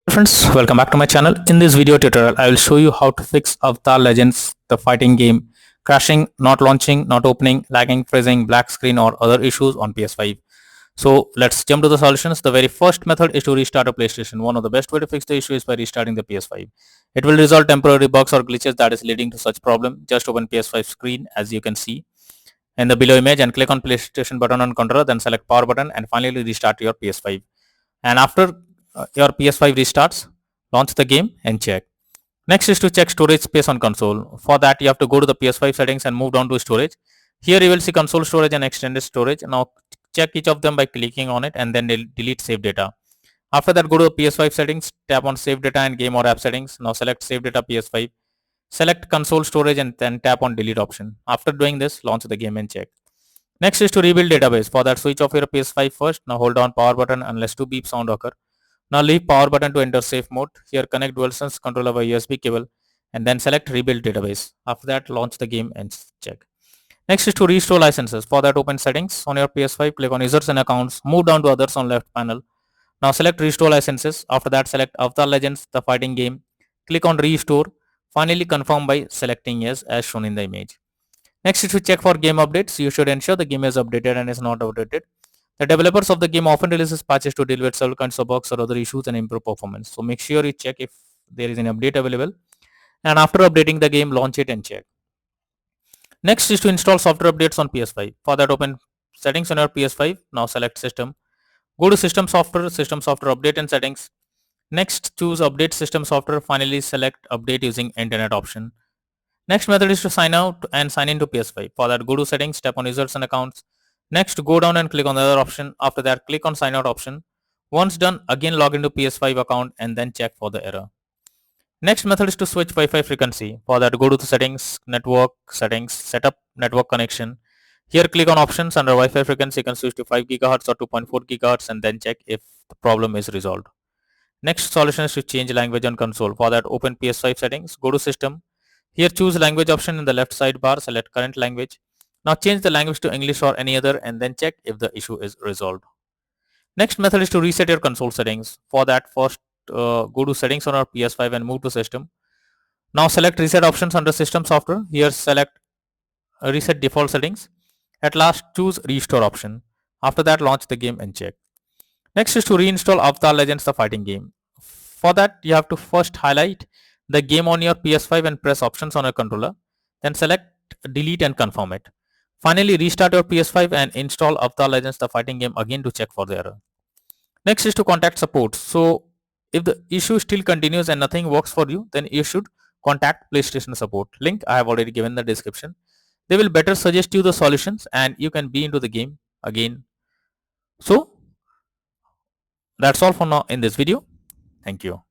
Friends, welcome back to my channel. In this video tutorial, I will show you how to fix Avatar Legends, the fighting game, crashing, not launching, not opening, lagging, freezing, black screen or other issues on PS5. So let's jump to the solutions. The very first method is to restart a PlayStation. One of the best way to fix the issue is by restarting the PS5. It will resolve temporary bugs or glitches that is leading to such problem. Just open PS5 screen as you can see in the below image and click on PlayStation button on controller, then select power button and finally restart your PS5. And after your PS5 restarts, launch the game and check. Next is to check storage space on console. For that, you have to go to the PS5 settings and move down to storage. Here you will see console storage and extended storage. Now check each of them by clicking on it and then delete save data. After that, go to the PS5 settings, tap on save data and game or app settings. Now select save data PS5. Select console storage and then tap on delete option. After doing this, launch the game and check. Next is to rebuild database. For that, switch off your PS5 first. Now hold on power button unless 2 beep sound occur. Now leave power button to enter safe mode. Here connect DualSense controller via USB cable and then select rebuild database. After that, launch the game and check. Next is to restore licenses. For that, open settings on your PS5, click on users and accounts, move down to others on left panel. Now select restore licenses. After that, select Avatar Legends, the fighting game. Click on restore. Finally confirm by selecting yes as shown in the image. Next is to check for game updates. You should ensure the game is updated and is not outdated. The developers of the game often releases patches to deal with several kinds of bugs or other issues and improve performance. So make sure you check if there is an update available. And after updating the game, launch it and check. Next is to install software updates on PS5. For that, open settings on your PS5. Now select system. Go to system software update and settings. Next, choose update system software. Finally, select update using internet option. Next method is to sign out and sign into PS5. For that, go to settings, tap on users and accounts. Next, go down and click on the other option. After that, click on sign out option. Once done, again log into PS5 account and then check for the error. Next method is to switch Wi-Fi frequency. For that, go to the settings, network settings, set up network connection. Here click on options under Wi-Fi frequency. You can switch to 5 GHz or 2.4 GHz and then check if the problem is resolved. Next solution is to change language on console. For that, open PS5 settings, go to system. Here choose language option in the left sidebar, select current language. Now change the language to English or any other and then check if the issue is resolved. Next method is to reset your console settings. For that, first go to settings on our PS5 and move to system. Now select reset options under system software. Here select reset default settings. At last choose restore option. After that, launch the game and check. Next is to reinstall Avatar Legends, the fighting game. For that, you have to first highlight the game on your PS5 and press options on your controller. Then select delete and confirm it. Finally, restart your PS5 and install Avatar Legends, the fighting game again to check for the error. Next is to contact support. So if the issue still continues and nothing works for you, then you should contact PlayStation support. Link I have already given in the description. They will better suggest you the solutions and you can be into the game again. So that's all for now in this video. Thank you.